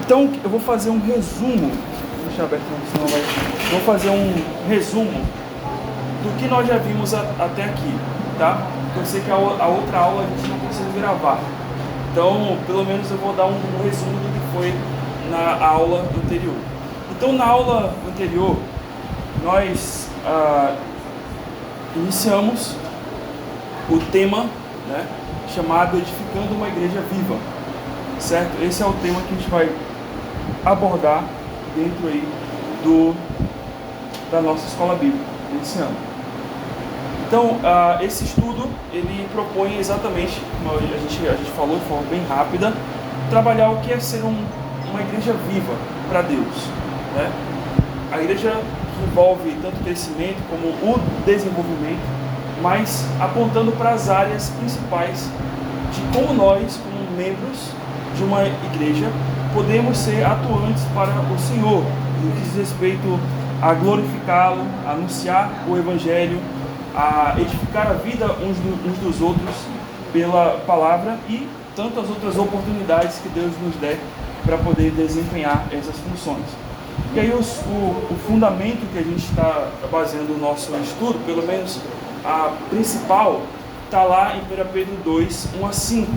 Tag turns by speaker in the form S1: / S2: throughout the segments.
S1: Então, eu vou fazer um resumo. Deixa aberto, senão vai. Vou fazer um resumo do que nós já vimos até aqui, tá? Porque eu sei que a outra aula a gente não conseguiu gravar. Então, pelo menos eu vou dar um resumo do que foi na aula anterior. Então, na aula anterior, nós iniciamos o tema, né, chamado Edificando uma Igreja Viva, certo? Esse é o tema que a gente vai abordar dentro aí da nossa escola bíblica desse ano. Então, esse estudo, ele propõe exatamente, como a gente falou de forma bem rápida, trabalhar o que é ser uma igreja viva para Deus, né? A igreja envolve tanto o crescimento como o desenvolvimento, mas apontando para as áreas principais de como nós, como membros de uma igreja, podemos ser atuantes para o Senhor, no que diz respeito a glorificá-lo, a anunciar o Evangelho, a edificar a vida uns dos outros pela palavra e tantas outras oportunidades que Deus nos der para poder desempenhar essas funções. E aí o fundamento que a gente está baseando o nosso estudo, pelo menos a principal, está lá em 1 Pedro 2, 1 a 5.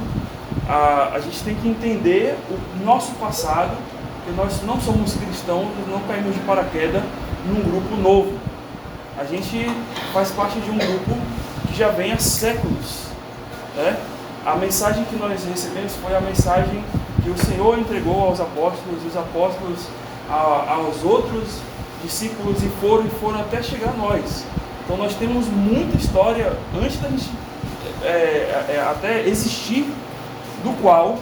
S1: A gente tem que entender o nosso passado, que nós não somos cristãos, não caímos de paraquedas num grupo novo. A gente faz parte de um grupo que já vem há séculos, né? A mensagem que nós recebemos foi a mensagem que o Senhor entregou aos apóstolos, e os apóstolos aos outros discípulos, e foram até chegar a nós. Então nós temos muita história antes da gente até existir, do qual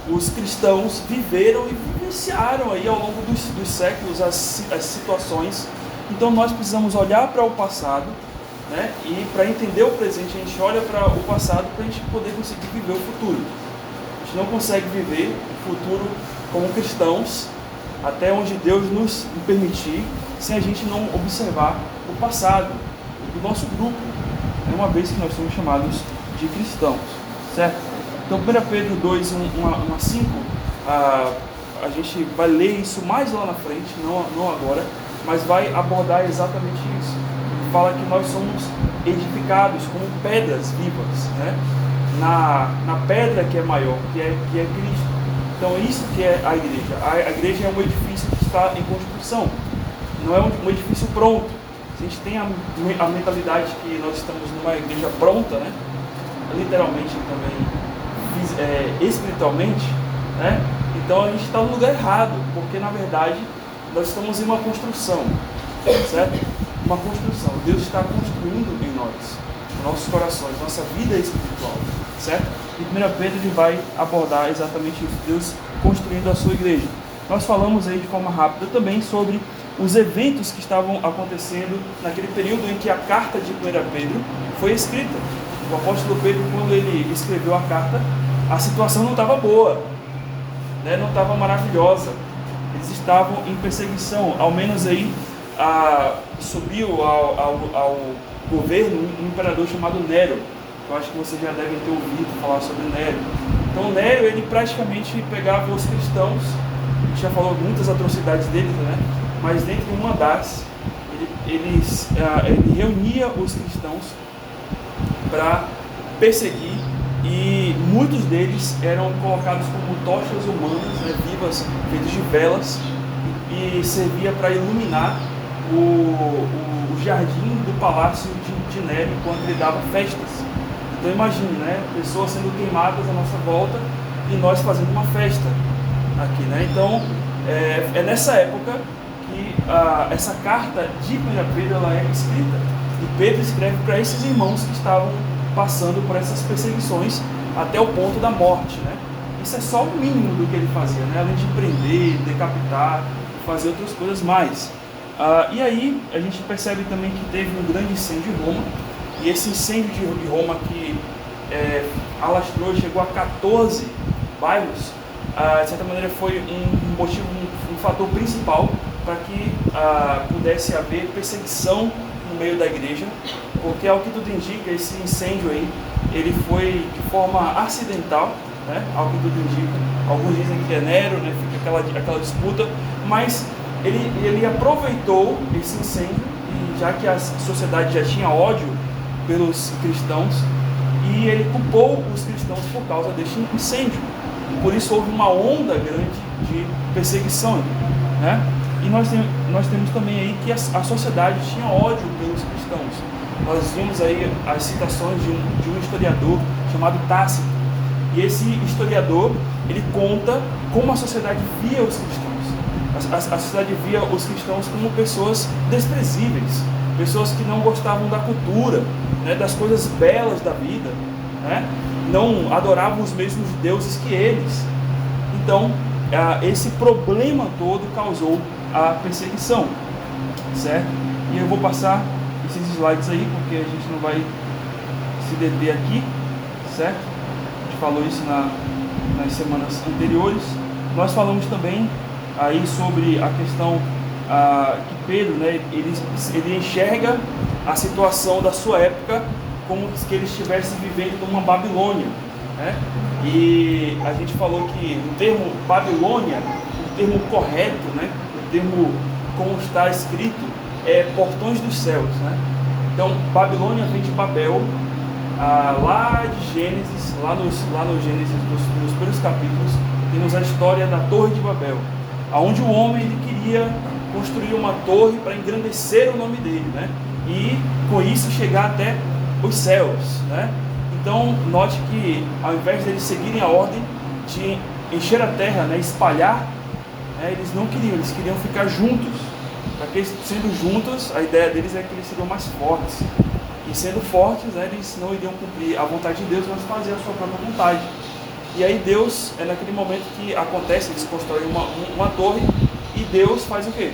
S1: os cristãos viveram e vivenciaram aí ao longo dos séculos as situações. Então nós precisamos olhar para o passado, né? E para entender o presente, a gente olha para o passado para a gente poder conseguir viver o futuro. A gente não consegue viver o futuro como cristãos até onde Deus nos permitir, sem a gente não observar o passado do nosso grupo, uma vez que nós somos chamados de cristãos, certo? Então, 1 Pedro 2, 1 a 5, a gente vai ler isso mais lá na frente, não agora, mas vai abordar exatamente isso. Fala que nós somos edificados como pedras vivas, né? Na pedra que é maior, que é Cristo. Então, isso que é a igreja. A igreja é um edifício que está em construção, não é um edifício pronto. Se a gente tem a mentalidade que nós estamos numa igreja pronta, né? Literalmente também, espiritualmente, né? Então a gente está no lugar errado, porque na verdade nós estamos em uma construção, certo? Uma construção. Deus está construindo em nós, nossos corações, nossa vida espiritual, certo? E 1 Pedro ele vai abordar exatamente isso, Deus construindo a sua igreja. Nós falamos aí de forma rápida também sobre os eventos que estavam acontecendo naquele período em que a carta de 1 Pedro foi escrita. O apóstolo Pedro, quando ele escreveu a carta, a situação não estava boa, né? Não estava maravilhosa. Eles estavam em perseguição, ao menos aí subiu ao governo um imperador chamado Nero. Eu acho que vocês já devem ter ouvido falar sobre Nero. Então Nero, ele praticamente pegava os cristãos, a gente já falou muitas atrocidades deles, né? Mas dentro de uma das, ele reunia os cristãos para perseguir, e muitos deles eram colocados como tochas humanas, né, vivas, feitas de velas, e servia para iluminar o jardim do palácio de Nero enquanto ele dava festas. Então imagine, né, pessoas sendo queimadas à nossa volta e nós fazendo uma festa aqui, né? Então é nessa época que essa carta de 1 Pedro ela é escrita, e Pedro escreve para esses irmãos que estavam passando por essas perseguições até o ponto da morte, né? Isso é só o mínimo do que ele fazia, né? Além de prender, decapitar, fazer outras coisas mais. E aí a gente percebe também que teve um grande incêndio em Roma, e esse incêndio de Roma que alastrou, chegou a 14 bairros, de certa maneira foi um motivo, um fator principal para que pudesse haver perseguição no meio da igreja, porque ao que tudo indica, esse incêndio aí, ele foi de forma acidental, né? Ao que tudo indica. Alguns dizem que é Nero, né? Fica aquela disputa, mas ele aproveitou esse incêndio, e já que a sociedade já tinha ódio pelos cristãos, e ele culpou os cristãos por causa deste incêndio. E por isso houve uma onda grande de perseguição, né? E nós temos também aí que a sociedade tinha ódio pelos cristãos. Nós vimos aí as citações de um historiador chamado Tácito. E esse historiador, ele conta como a sociedade via os cristãos. A sociedade via os cristãos como pessoas desprezíveis, pessoas que não gostavam da cultura, né, das coisas belas da vida, né, não adoravam os mesmos deuses que eles. Então, esse problema todo causou a perseguição, certo? E eu vou passar esses slides aí, porque a gente não vai se deter aqui, certo? A gente falou isso nas semanas anteriores. Nós falamos também aí sobre a questão que Pedro, né, ele enxerga a situação da sua época como se ele estivesse vivendo numa Babilônia, né? E a gente falou que o termo Babilônia, o termo correto, né, o termo como está escrito, é portões dos céus, né? Então, Babilônia vem de Babel, lá de Gênesis, lá no Gênesis, nos primeiros capítulos, temos a história da Torre de Babel, onde o homem ele queria construir uma torre para engrandecer o nome dele, né? E com isso chegar até os céus, né? Então, note que ao invés de eles seguirem a ordem de encher a terra, né, espalhar, né, eles não queriam, eles queriam ficar juntos. Porque sendo juntos, a ideia deles é que eles seriam mais fortes. E sendo fortes, né, eles não iriam cumprir a vontade de Deus, mas fazer a sua própria vontade. E aí Deus, é naquele momento que acontece, eles constroem uma torre, e Deus faz o quê?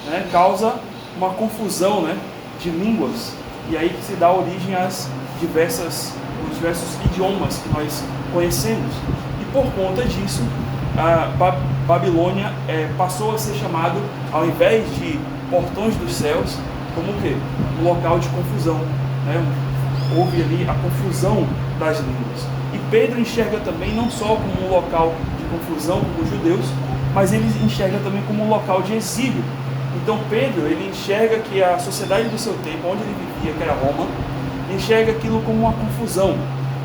S1: Né, causa uma confusão, né, de línguas. E aí que se dá origem às diversos idiomas que nós conhecemos. E por conta disso, a Babilônia passou a ser chamado, ao invés de portões dos céus, como o quê? Um local de confusão, né? Houve ali a confusão das línguas. E Pedro enxerga também não só como um local de confusão com os judeus, mas ele enxerga também como um local de exílio. Então Pedro, ele enxerga que a sociedade do seu tempo, onde ele vivia, que era Roma, enxerga aquilo como uma confusão,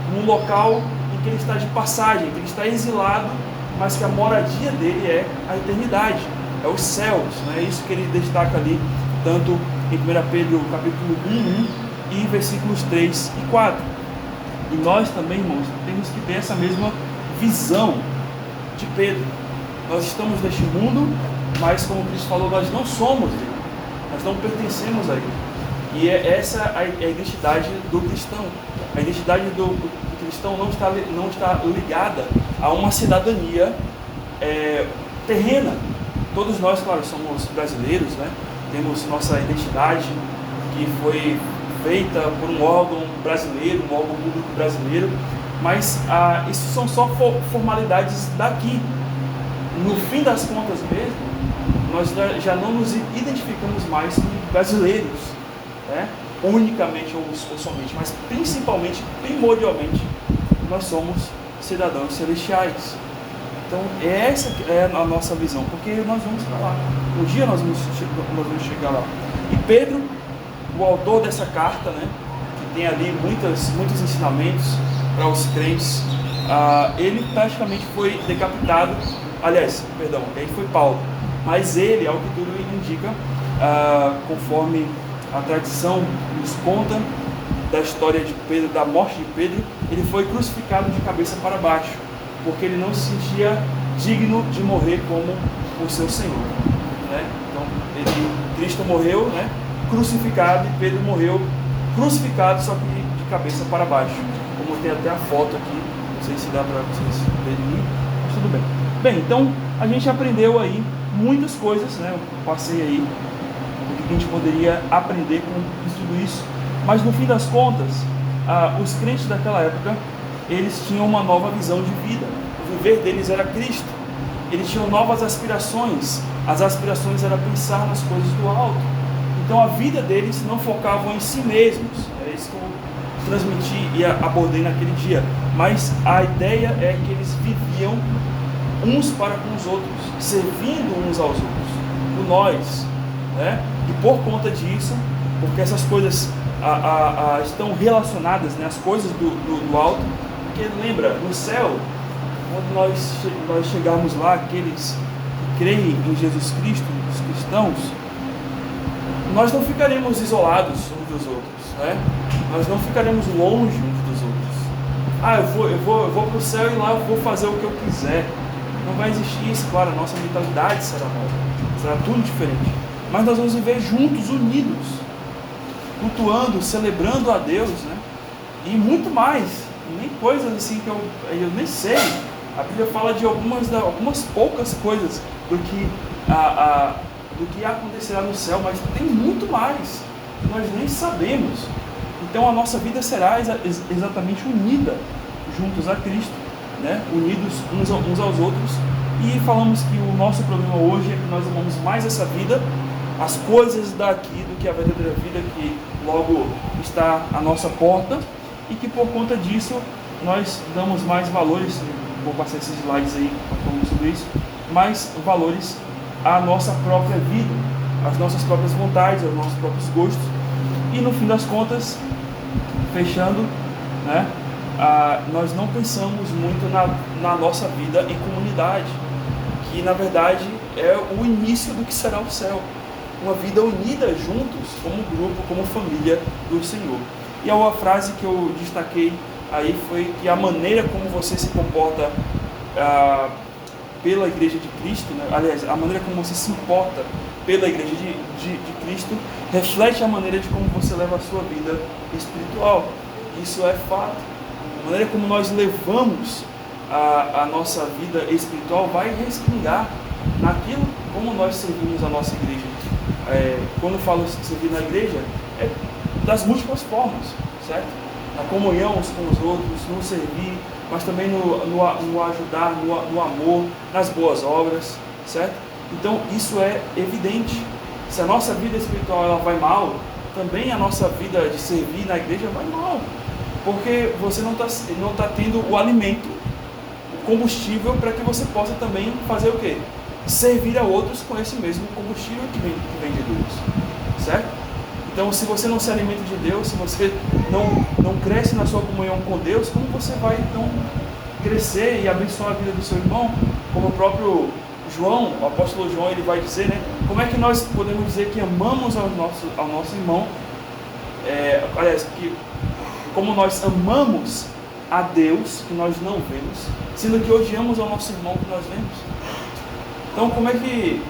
S1: como um local em que ele está de passagem, que ele está exilado, mas que a moradia dele é a eternidade, é os céus, né? É isso que ele destaca ali, tanto em 1 Pedro capítulo 1 e versículos 3 e 4. E nós também, irmãos, temos que ter essa mesma visão de Pedro. Nós estamos neste mundo, mas como Cristo falou, nós não somos dele, nós não pertencemos a ele. E essa a identidade do cristão. A identidade do cristão não está ligada a uma cidadania terrena. Todos nós, claro, somos brasileiros, né? Temos nossa identidade que foi feita por um órgão brasileiro, um órgão público brasileiro, mas isso são só formalidades daqui. No fim das contas mesmo, nós já não nos identificamos mais como brasileiros, né? Unicamente ou somente, mas principalmente, primordialmente, nós somos cidadãos celestiais. Então essa é a nossa visão, porque nós vamos para lá, um dia nós vamos chegar lá. E Pedro, o autor dessa carta, né, que tem ali muitos ensinamentos para os crentes, ele praticamente foi decapitado. Aliás, perdão, ele foi Paulo, mas ele, ao que tudo indica, conforme a tradição nos conta da história de Pedro, da morte de Pedro, ele foi crucificado de cabeça para baixo, porque ele não se sentia digno de morrer como o seu Senhor, né? Então, Cristo morreu, né, crucificado, e Pedro morreu crucificado, só que de cabeça para baixo, como tem até a foto aqui, não sei se dá para vocês verem, mas tudo bem. Bem, então a gente aprendeu aí muitas coisas, né? Eu passei aí o que a gente poderia aprender com tudo isso, mas no fim das contas, os crentes daquela época, eles tinham uma nova visão de vida. O viver deles era Cristo. Eles tinham novas aspirações. As aspirações era pensar nas coisas do alto. Então a vida deles não focava em si mesmos. É isso que eu transmitir e abordei naquele dia, mas a ideia é que eles viviam uns para com os outros, servindo uns aos outros, por nós, né? E por conta disso, porque essas coisas estão relacionadas, né, as coisas do alto, porque lembra, no céu, quando nós chegarmos lá, aqueles que creem em Jesus Cristo, os cristãos, nós não ficaremos isolados uns dos outros, né? Nós não ficaremos longe uns dos outros. Eu vou para o céu e lá eu vou fazer o que eu quiser. Não vai existir isso, claro, a nossa mentalidade será nova, será tudo diferente. Mas nós vamos viver juntos, unidos, cultuando, celebrando a Deus, né? E muito mais, nem coisas assim que eu nem sei. A Bíblia fala de algumas poucas coisas do que acontecerá no céu, mas tem muito mais que nós nem sabemos. Então a nossa vida será exatamente unida juntos a Cristo, né? Unidos uns aos outros. E falamos que o nosso problema hoje é que nós amamos mais essa vida, as coisas daqui, do que a verdadeira vida que logo está à nossa porta, e que por conta disso nós damos mais valores, vou passar esses slides aí falando sobre isso, mais valores à nossa própria vida, às nossas próprias vontades, aos nossos próprios gostos. E no fim das contas, fechando, né, nós não pensamos muito na nossa vida em comunidade, que na verdade é o início do que será o céu, uma vida unida juntos, como grupo, como família do Senhor. E a frase que eu destaquei aí foi que a maneira como você se comporta pela Igreja de Cristo, né? Aliás, a maneira como você se importa pela Igreja de Cristo reflete a maneira de como você leva a sua vida espiritual. Isso é fato. A maneira como nós levamos a nossa vida espiritual vai respingar naquilo como nós servimos a nossa igreja. Quando eu falo servir na igreja, é das múltiplas formas, certo? Na comunhão uns com os outros, no servir, mas também no ajudar, no amor, nas boas obras, certo? Então isso é evidente. Se a nossa vida espiritual ela vai mal, também a nossa vida de servir na igreja vai mal, porque você não tá tendo o alimento, o combustível para que você possa também fazer o quê? Servir a outros com esse mesmo combustível que vem de Deus, certo? Então, se você não se alimenta de Deus, se você não cresce na sua comunhão com Deus, como você vai então crescer e abençoar a vida do seu irmão? Como o próprio João, o apóstolo João, ele vai dizer, né? Como é que nós podemos dizer que amamos ao nosso irmão? Como nós amamos a Deus, que nós não vemos, sendo que odiamos ao nosso irmão que nós vemos. Então, como é que...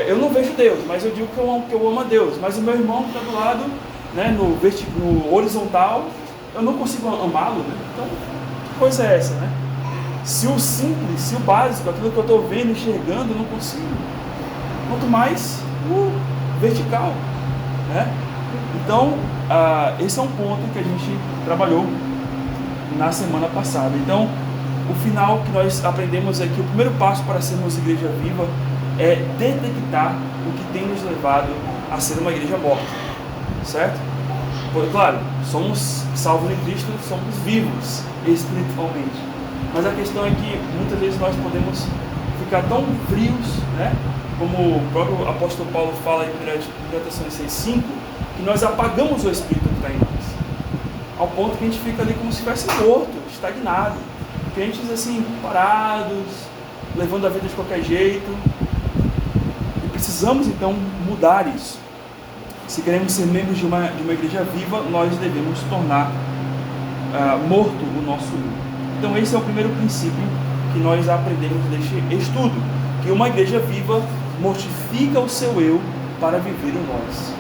S1: eu não vejo Deus, mas eu digo que eu amo a Deus, mas o meu irmão que está do lado, né, no horizontal, eu não consigo amá-lo, né? Então, que coisa é essa, né? Se o simples, se o básico, aquilo que eu estou vendo, enxergando, eu não consigo. Quanto mais o vertical, né? Então, esse é um ponto que a gente trabalhou na semana passada. Então, o final que nós aprendemos é que o primeiro passo para sermos igreja viva é detectar o que tem nos levado a ser uma igreja morta, certo? Claro, somos salvos em Cristo, somos vivos espiritualmente, mas a questão é que muitas vezes nós podemos ficar tão frios, né? Como o próprio apóstolo Paulo fala em 1 Tessalonicenses 6,5, que nós apagamos o Espírito que está em nós, ao ponto que a gente fica ali como se estivesse morto, estagnado, crentes assim, parados, levando a vida de qualquer jeito. E precisamos então mudar isso. Se queremos ser membros de uma igreja viva, nós devemos tornar morto o nosso eu. Então esse é o primeiro princípio que nós aprendemos neste estudo, que uma igreja viva mortifica o seu eu para viver o nós,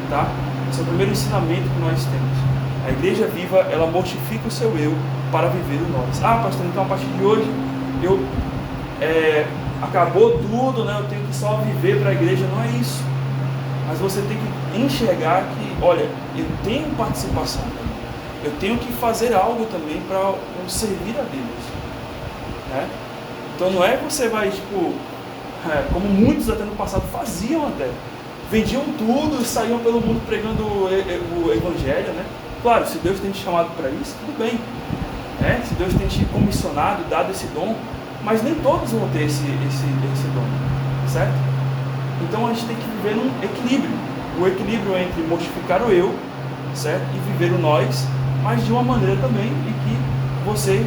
S1: tá? Esse é o primeiro ensinamento que nós temos. A igreja viva, ela mortifica o seu eu para viver o nós. Pastor, então a partir de hoje acabou tudo, né? Eu tenho que só viver para a igreja. Não é isso. Mas você tem que enxergar que, olha, eu tenho participação também. Eu tenho que fazer algo também para servir a Deus, né? Então não é que você vai, como muitos até no passado faziam até. Vendiam tudo e saíam pelo mundo pregando o evangelho, né? Claro, se Deus tem te chamado para isso, tudo bem. Se Deus tem te comissionado, dado esse dom, mas nem todos vão ter esse dom, certo? Então a gente tem que viver num equilíbrio. O equilíbrio entre mortificar o eu, certo? E viver o nós, mas de uma maneira também em que você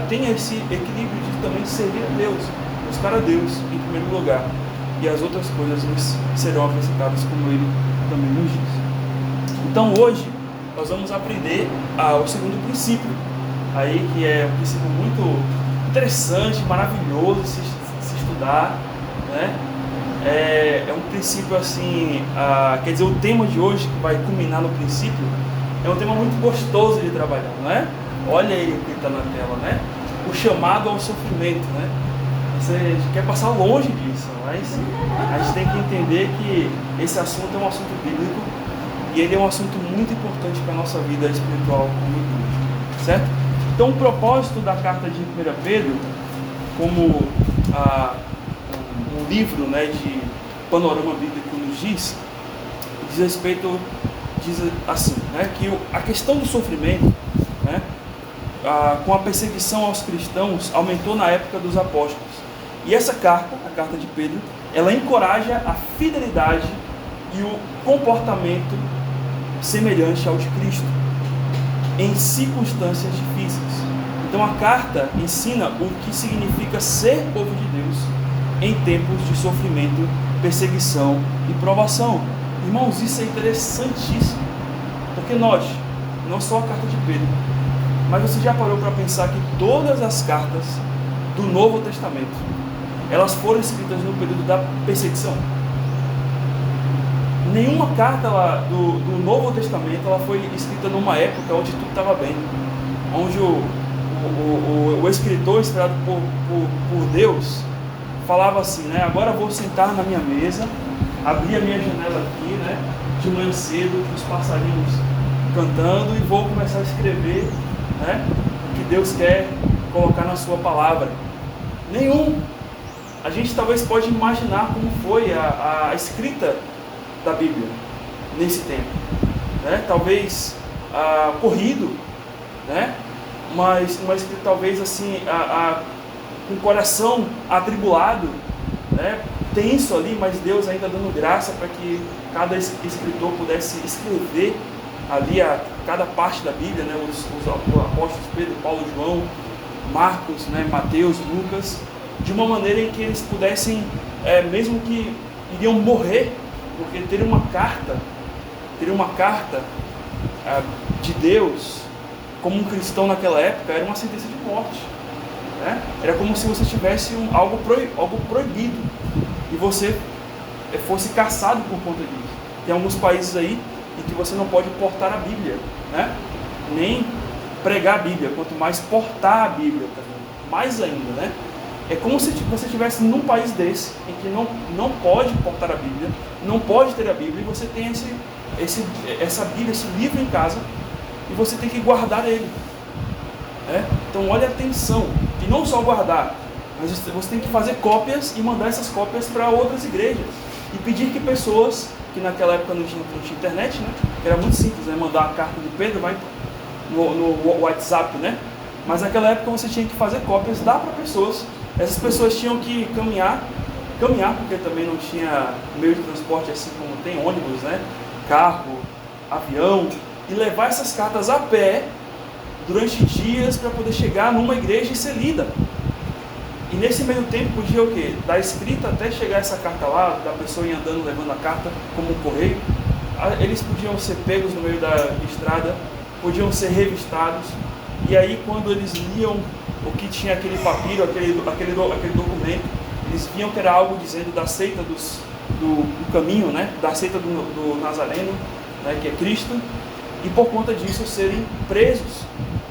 S1: tenha esse equilíbrio de também servir a Deus, buscar a Deus em primeiro lugar. E as outras coisas nos serão acrescentadas, como Ele também nos diz. Então hoje nós vamos aprender o segundo princípio, aí, que é um princípio muito interessante, maravilhoso de se estudar, né? É um princípio assim, quer dizer, o tema de hoje, que vai culminar no princípio, é um tema muito gostoso de trabalhar, não é? Olha aí o que está na tela, né? O chamado ao sofrimento, né? Você quer passar longe disso, mas a gente tem que entender que esse assunto é um assunto bíblico e ele é um assunto muito importante para a nossa vida espiritual como igreja, certo? Então, o propósito da carta de 1 Pedro, como um livro, né, de panorama bíblico nos diz respeito, diz assim, né, que a questão do sofrimento, né, com a perseguição aos cristãos, aumentou na época dos apóstolos. E essa carta, a carta de Pedro, ela encoraja a fidelidade e o comportamento semelhante ao de Cristo em circunstâncias difíceis. Então a carta ensina o que significa ser povo de Deus em tempos de sofrimento, perseguição e provação. Irmãos, isso é interessantíssimo, porque nós, não só a carta de Pedro, mas você já parou para pensar que todas as cartas do Novo Testamento, elas foram escritas no período da perseguição? Nenhuma carta do Novo Testamento ela foi escrita numa época onde tudo estava bem, onde o escritor, inspirado por Deus, falava assim, né? Agora vou sentar na minha mesa, abrir a minha janela aqui, né? De manhã cedo, os passarinhos cantando, e vou começar a escrever, né? O que Deus quer colocar na sua palavra. Nenhum. A gente talvez pode imaginar como foi a escrita da Bíblia nesse tempo, né? Talvez corrido, né? Mas uma escrita talvez assim com o coração atribulado, né? Tenso ali, mas Deus ainda dando graça para que cada escritor pudesse escrever ali cada parte da Bíblia, né? Os apóstolos Pedro, Paulo, João, Marcos, né? Mateus, Lucas, de uma maneira em que eles pudessem, mesmo que iriam morrer, porque ter uma carta de Deus como um cristão naquela época era uma sentença de morte, né? Era como se você tivesse algo proibido e você fosse caçado por conta disso. Tem alguns países aí em que você não pode portar a Bíblia, né? Nem pregar a Bíblia, quanto mais portar a Bíblia também, mais ainda, né? É como se você estivesse num país desse, em que não pode portar a Bíblia, não pode ter a Bíblia, e você tem essa Bíblia, esse livro em casa, e você tem que guardar ele. Então olha a atenção, e não só guardar, mas você tem que fazer cópias e mandar essas cópias para outras igrejas, e pedir que pessoas, que naquela época não tinha internet, né? Era muito simples, né? Mandar a carta de Pedro, vai no WhatsApp, né? Mas naquela época você tinha que fazer cópias, dar para pessoas. Essas pessoas tinham que caminhar, porque também não tinha meio de transporte assim como tem ônibus, né? Carro, avião, e levar essas cartas a pé durante dias para poder chegar numa igreja e ser lida. E nesse meio tempo podia o quê? Da escrita até chegar essa carta lá, da pessoa ir andando levando a carta como um correio, eles podiam ser pegos no meio da estrada, podiam ser revistados, e aí quando eles liam o que tinha aquele papiro, aquele documento, eles viam que era algo dizendo da seita do caminho, né? Da seita do Nazareno, né? Que é Cristo, e por conta disso serem presos.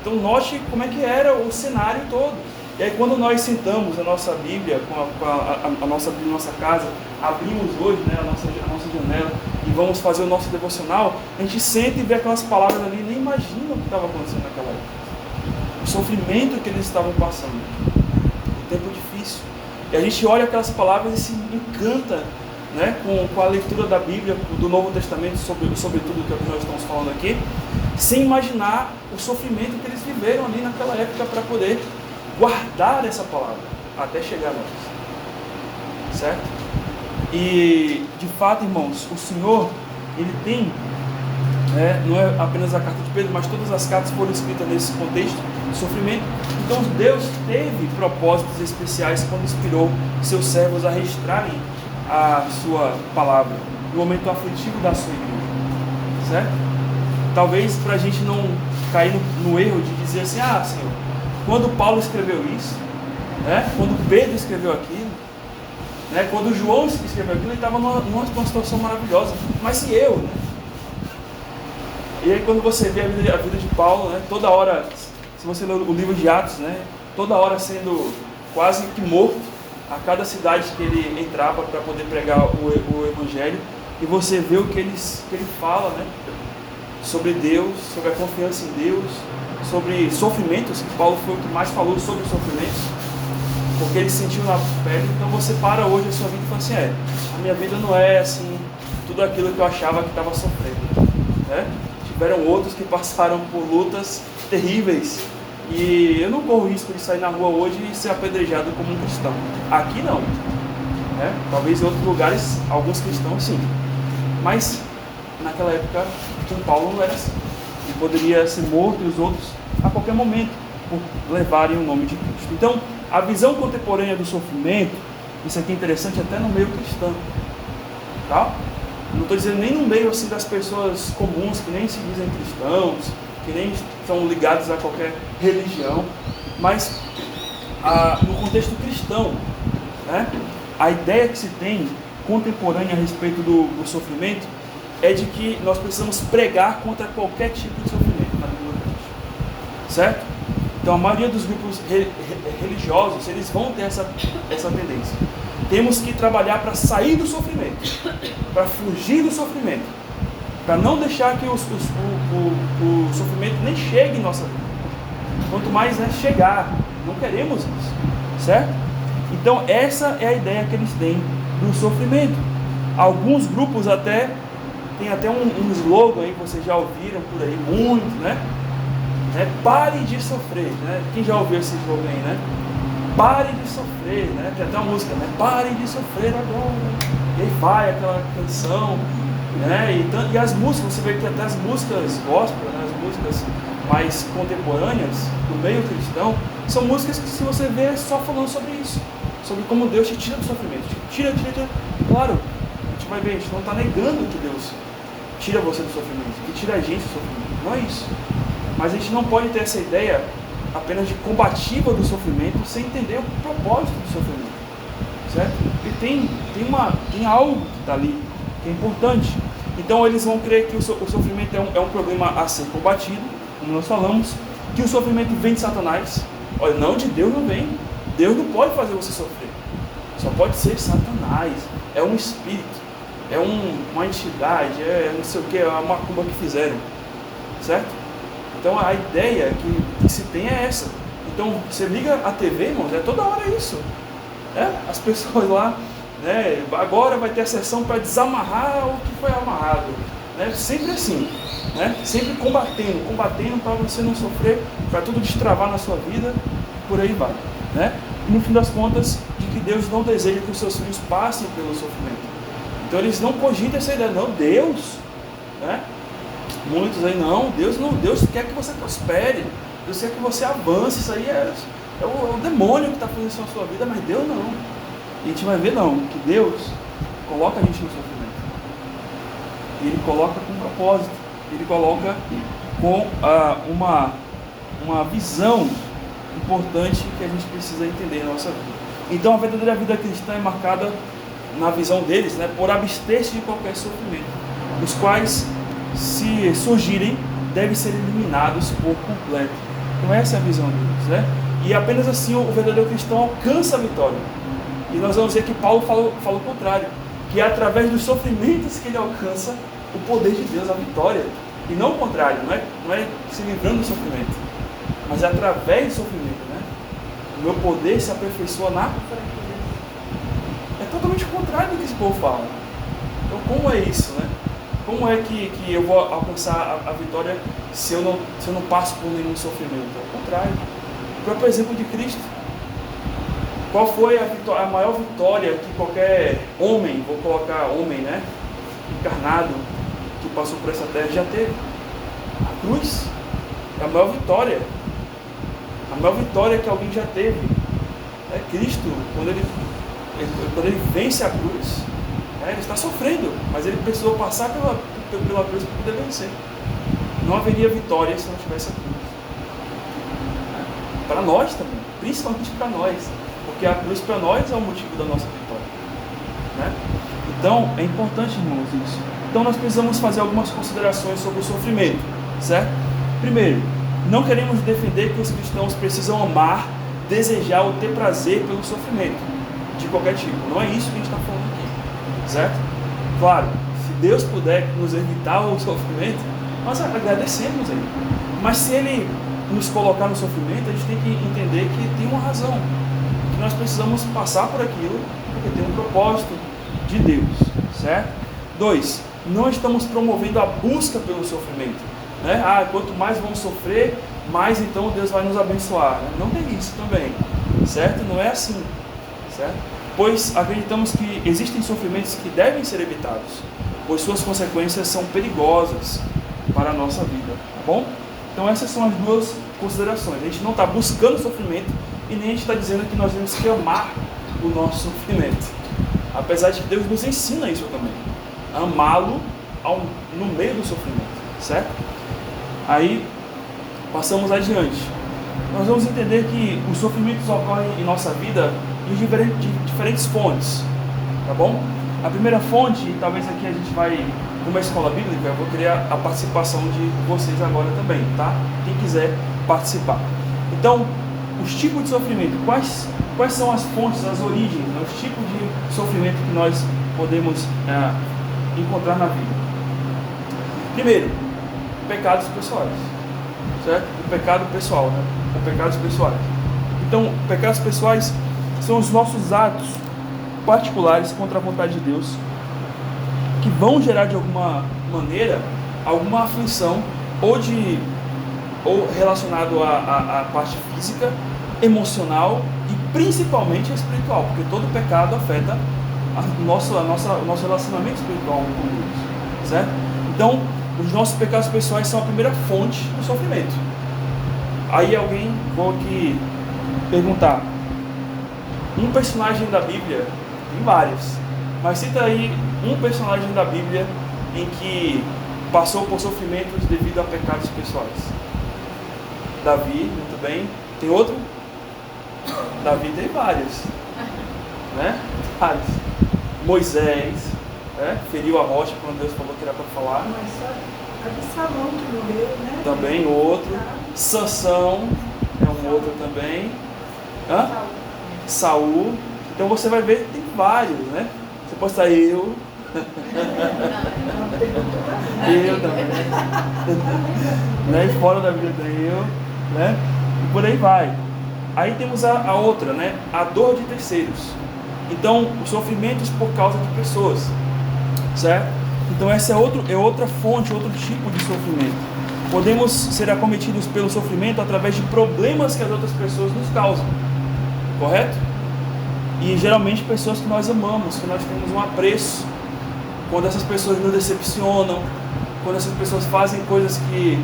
S1: Então note como é que era o cenário todo. E aí quando nós sentamos a nossa Bíblia, a nossa Bíblia na nossa casa, abrimos hoje, né, a nossa janela e vamos fazer o nosso devocional, a gente senta e vê aquelas palavras ali e nem imagina o que estava acontecendo naquela época. O sofrimento que eles estavam passando, um tempo difícil. E a gente olha aquelas palavras e se encanta, né, com a leitura da Bíblia, do Novo Testamento, sobre tudo que nós estamos falando aqui. sem imaginar o sofrimento que eles viveram ali naquela época para poder guardar essa palavra até chegar a nós, certo? E de fato, irmãos, o Senhor, Ele tem, não é apenas a carta de Pedro, mas todas as cartas foram escritas nesse contexto de sofrimento. Então Deus teve propósitos especiais quando inspirou seus servos a registrarem a sua palavra no momento aflitivo da sua igreja, certo? Talvez para a gente não cair no erro de dizer assim, Senhor, quando Paulo escreveu isso, quando Pedro escreveu aquilo, quando João escreveu aquilo, ele estava numa situação maravilhosa, mas se eu, E aí quando você vê a vida de Paulo, toda hora, se você ler o livro de Atos, toda hora sendo quase que morto a cada cidade que ele entrava para poder pregar o Evangelho, e você vê o que ele fala, sobre Deus, sobre a confiança em Deus, sobre sofrimentos, que Paulo foi o que mais falou sobre sofrimentos, porque ele sentiu na pele. Então você para hoje a sua vida e fala assim, a minha vida não é assim, tudo aquilo que eu achava que estava sofrendo, Tiveram outros que passaram por lutas terríveis, e eu não corro risco de sair na rua hoje e ser apedrejado como um cristão. Aqui não, talvez em outros lugares, alguns cristãos sim, mas naquela época com Paulo não era assim. Ele poderia ser morto e os outros a qualquer momento por levarem o nome de Cristo. Então, a visão contemporânea do sofrimento, isso aqui é interessante até no meio cristão, tá? Não estou dizendo nem no meio assim das pessoas comuns que nem se dizem cristãos, que nem são ligados a qualquer religião, mas no contexto cristão, a ideia que se tem contemporânea a respeito do sofrimento é de que nós precisamos pregar contra qualquer tipo de sofrimento na Bíblia, certo? Então a maioria dos grupos religiosos, eles vão ter essa tendência. Temos que trabalhar para sair do sofrimento, para fugir do sofrimento, para não deixar que o sofrimento nem chegue em nossa vida. Quanto mais chegar, não queremos isso, certo? Então essa é a ideia que eles têm do sofrimento. Alguns grupos tem até um slogan aí que vocês já ouviram por aí muito, Pare de sofrer, Quem já ouviu esse slogan aí, Pare de sofrer, Tem até uma música, Pare de sofrer agora. E aí vai aquela canção, E as músicas, você vê que até as músicas gospel, as músicas mais contemporâneas do meio cristão, são músicas que, se você vê, é só falando sobre isso, sobre como Deus te tira do sofrimento, tira. Claro, a gente vai ver, a gente não está negando que Deus tira você do sofrimento, que tira a gente do sofrimento, não é isso. Mas a gente não pode ter essa ideia apenas de combativa do sofrimento sem entender o propósito do sofrimento, certo? E tem algo que está ali, que é importante. Então eles vão crer que o sofrimento é um problema a ser combatido, como nós falamos, que o sofrimento vem de Satanás. Olha, não, de Deus não vem. Deus não pode fazer você sofrer. Só pode ser Satanás. É um espírito, é uma entidade, é não sei o que, é uma macumba que fizeram, certo? Então a ideia que se tem é essa. Então você liga a TV, irmãos, toda hora isso. As pessoas lá, agora vai ter a sessão para desamarrar o que foi amarrado. Sempre assim, sempre combatendo para você não sofrer, para tudo destravar na sua vida, por aí vai. E no fim das contas, de que Deus não deseja que os seus filhos passem pelo sofrimento. Então eles não cogitam essa ideia, não, Deus, muitos aí, Deus quer que você prospere, Deus quer que você avance, isso aí é o demônio que está fazendo isso na sua vida, mas Deus não. E a gente vai ver que Deus coloca a gente no sofrimento, e Ele coloca com propósito, Ele coloca com uma visão importante que a gente precisa entender na nossa vida. Então a verdadeira vida cristã é marcada, na visão deles, por abster-se de qualquer sofrimento, os quais, se surgirem, devem ser eliminados por completo. Então essa é a visão deles, E apenas assim o verdadeiro cristão alcança a vitória. E nós vamos ver que Paulo fala o contrário, que é através dos sofrimentos que ele alcança o poder de Deus, a vitória. E não o contrário, não é se livrando do sofrimento, mas é através do sofrimento, o meu poder se aperfeiçoa na fraqueza. É totalmente o contrário do que esse povo fala. Então como é isso, Como é que eu vou alcançar a vitória se eu não passo por nenhum sofrimento? Ao contrário. O próprio exemplo de Cristo. Qual foi a maior vitória que qualquer homem, vou colocar homem, né? Encarnado, que passou por essa terra já teve? A cruz. É a maior vitória. A maior vitória que alguém já teve. É Cristo, quando ele vence a cruz, ele está sofrendo, mas ele precisou passar pela cruz para poder vencer. Não haveria vitória se não tivesse a cruz. Para nós também, principalmente para nós, porque a cruz para nós é o motivo da nossa vitória. Né? Então, é importante, irmãos, isso. Então, nós precisamos fazer algumas considerações sobre o sofrimento, certo? Primeiro, não queremos defender que os cristãos precisam amar, desejar ou ter prazer pelo sofrimento, de qualquer tipo. Não é isso que a gente está falando aqui, certo? Claro, se Deus puder nos evitar o sofrimento, nós agradecemos a Ele. Mas se Ele nos colocar no sofrimento, a gente tem que entender que tem uma razão, que nós precisamos passar por aquilo, porque tem um propósito de Deus, certo? 2, não estamos promovendo a busca pelo sofrimento, né? Quanto mais vamos sofrer, mais então Deus vai nos abençoar, né? Não tem isso também, certo? Não é assim, certo? Pois acreditamos que existem sofrimentos que devem ser evitados, pois suas consequências são perigosas para a nossa vida, tá bom? Então essas são as duas considerações. A gente não está buscando sofrimento e nem a gente está dizendo que nós temos que amar o nosso sofrimento, apesar de que Deus nos ensina isso também, amá-lo no meio do sofrimento, certo? Aí passamos adiante. Nós vamos entender que os sofrimentos ocorrem em nossa vida de diferentes fontes, tá bom? A primeira fonte, e talvez aqui a gente vai, como escola bíblica, eu vou querer a participação de vocês agora também, tá? Quem quiser participar. Então, os tipos de sofrimento, quais são as fontes, as origens, né? Os tipos de sofrimento que nós podemos encontrar na vida. Primeiro, pecados pessoais, certo? O pecado pessoal, né? Os pecados pessoais. Então, pecados pessoais são os nossos atos particulares contra a vontade de Deus, que vão gerar de alguma maneira alguma aflição ou relacionado à parte física, emocional e principalmente espiritual, porque todo pecado afeta o nosso relacionamento espiritual com Deus, certo? Então, os nossos pecados pessoais são a primeira fonte do sofrimento. Aí alguém vou aqui perguntar, um personagem da Bíblia, tem vários, mas cita aí um personagem da Bíblia em que passou por sofrimentos devido a pecados pessoais. Davi, muito bem. Tem outro? Davi tem vários, né? Vários. Moisés, né? Feriu a rocha quando Deus falou que era para falar.
S2: Mas só Absalão que morreu, né?
S1: Também outro. Sansão é um outro também. Saul. Então você vai ver que tem vários, né? Você pode estar eu também. Né? Fora da vida tem eu, né? E por aí vai. Aí temos a outra, né? A dor de terceiros. Então, os sofrimentos por causa de pessoas, certo? Então essa é outra fonte, outro tipo de sofrimento. Podemos ser acometidos pelo sofrimento através de problemas que as outras pessoas nos causam, correto? E geralmente pessoas que nós amamos, que nós temos um apreço. Quando essas pessoas nos decepcionam, quando essas pessoas fazem coisas que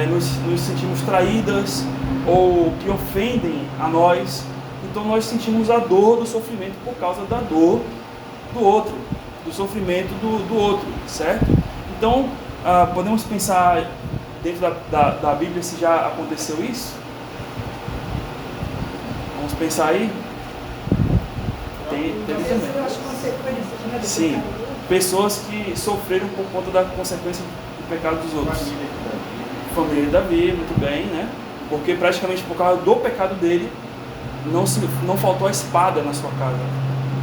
S1: nos sentimos traídas ou que ofendem a nós, então nós sentimos a dor do sofrimento por causa da dor do outro, do sofrimento do outro, certo? Então podemos pensar dentro da Bíblia se já aconteceu isso? Vamos pensar aí? Tem também. Sim, pessoas que sofreram por conta da consequência do pecado dos outros. Família de Davi, muito bem, né? Porque praticamente por causa do pecado dele, não faltou a espada na sua casa,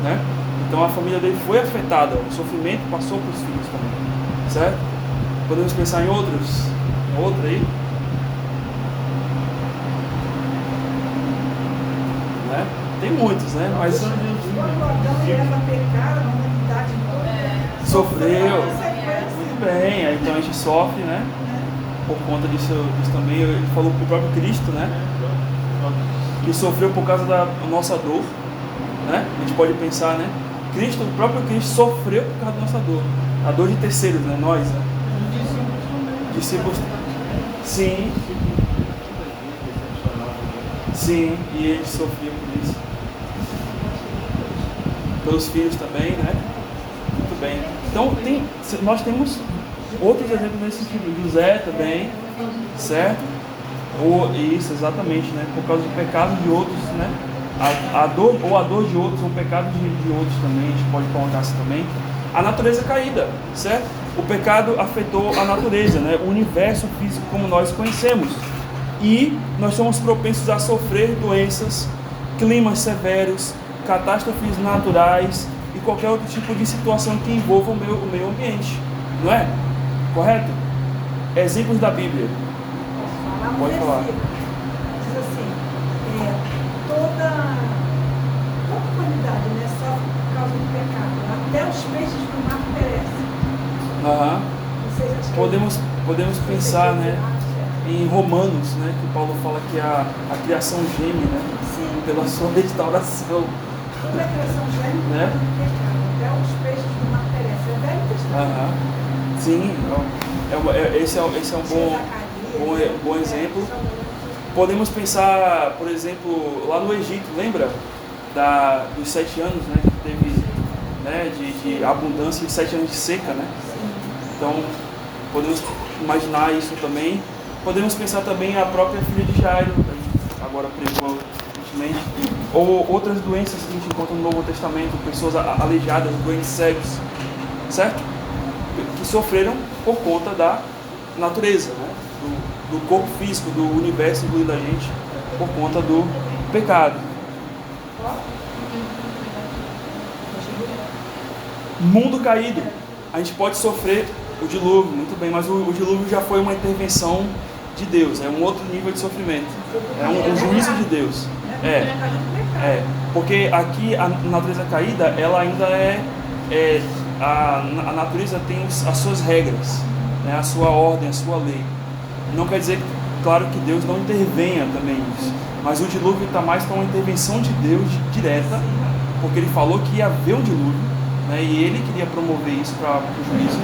S1: né? Então a família dele foi afetada, o sofrimento passou para os filhos também, certo? Podemos pensar em outro aí? Né? Tem muitos, né? Mas
S2: quando Adão e Eva pecaram, a humanidade toda
S1: sofreu. Muito bem, então a gente sofre, né? Por conta disso também. Ele falou pro próprio Cristo, né? Que sofreu por causa da nossa dor, né? A gente pode pensar, né? Cristo, o próprio Cristo sofreu por causa da nossa dor. A dor de terceiros, né? Nós, né? Discípulos. Sim. Sim, e ele sofreu por isso. Pelos filhos também, né? Muito bem. Então, nós temos outros exemplos nesse sentido. José também, certo? Isso, exatamente, né? Por causa do pecado de outros, né? A dor de outros, o pecado de outros também, a gente pode colocar assim também. A natureza caída, certo? O pecado afetou a natureza, né? O universo físico como nós conhecemos. E nós somos propensos a sofrer doenças, climas severos, catástrofes naturais e qualquer outro tipo de situação que envolva o meio ambiente, não é? Correto? Exemplos da Bíblia. Pode falar.
S2: Diz assim, toda a humanidade, né, sofre por causa do pecado. Até os peixes do mar perecem.
S1: Podemos pensar, né, em Romanos, né, que Paulo fala que a criação geme, né, pela sua restauração.
S2: Toda a criação geme
S1: né?
S2: pelo pecado. Até os peixes do mar perecem. É Velho Testamento.
S1: Sim, esse é um bom exemplo. Podemos pensar, por exemplo, lá no Egito, lembra? Dos 7 anos, né? Que teve, né, de abundância e 7 anos de seca, né? Então, podemos imaginar isso também. Podemos pensar também a própria filha de Jairo, agora pregou recentemente, ou outras doenças que a gente encontra no Novo Testamento, pessoas aleijadas, doentes cegos, certo? Que sofreram por conta da natureza, né? Do corpo físico, do universo, incluindo a gente, por conta do pecado. Mundo caído. A gente pode sofrer o dilúvio, muito bem, mas o dilúvio já foi uma intervenção de Deus, é um outro nível de sofrimento, é um juízo de Deus. Porque aqui a natureza caída, ela ainda a natureza tem as suas regras, né, a sua ordem, a sua lei. Não quer dizer, claro, que Deus não intervenha também nisso, mas o dilúvio está mais para uma intervenção de Deus direta, porque ele falou que ia haver um dilúvio, né, e ele queria promover isso para o juízo,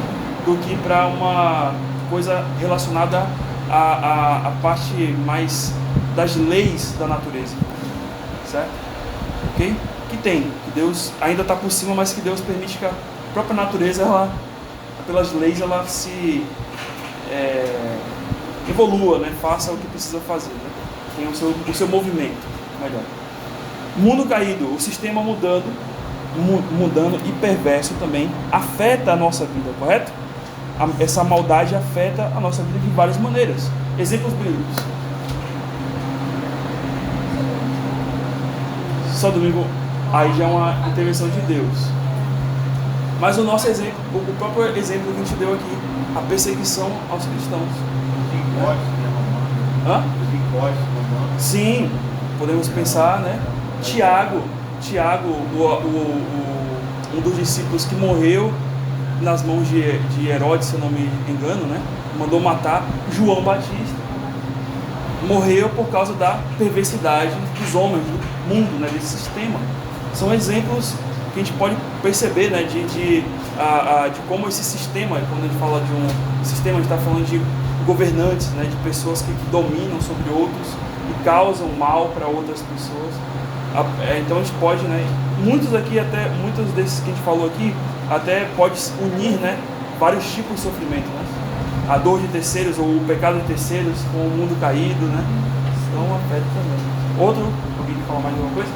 S1: do que para uma coisa relacionada à parte mais das leis da natureza, certo? Ok? Que Deus ainda está por cima, mas que Deus permite que a própria natureza, ela, pelas leis, ela se evolua, né? Faça o que precisa fazer, né? Tem o seu movimento melhor. Mundo caído, o sistema mudando e perverso também afeta a nossa vida, correto? Essa maldade afeta a nossa vida de várias maneiras. Exemplos bíblicos. Só domingo, aí já é uma intervenção de Deus. Mas o nosso exemplo, o próprio exemplo que a gente deu aqui, a perseguição aos cristãos. Sim, podemos pensar, né? Tiago, um dos discípulos que morreu nas mãos de Herodes, se eu não me engano, né? Mandou matar João Batista. Morreu por causa da perversidade dos homens, do mundo, né? Desse sistema. São exemplos que a gente pode perceber, né? De como esse sistema, quando a gente fala de um sistema, a gente está falando de governantes, né? De pessoas que dominam sobre outros e causam mal para outras pessoas. Então a gente pode, né? Muitos desses que a gente falou aqui, até pode unir, né, vários tipos de sofrimento, né? A dor de terceiros ou o pecado de terceiros com o mundo caído, né? Então afeta também. Alguém quer falar mais alguma coisa?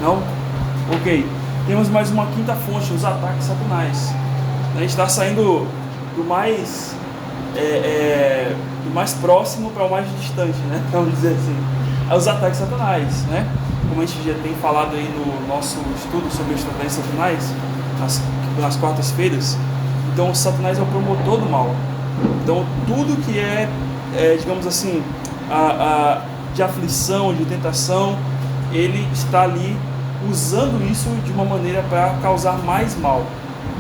S1: Não? Ok. Temos mais uma quinta fonte, os ataques satanás. A gente está saindo do mais próximo para o mais distante, né? Vamos dizer assim. Os ataques satanás, né? Como a gente já tem falado aí no nosso estudo sobre os ataques satanás, nas quartas-feiras. Então, o Satanás é o promotor do mal. Então, tudo que digamos assim, de aflição, de tentação, ele está ali usando isso de uma maneira para causar mais mal,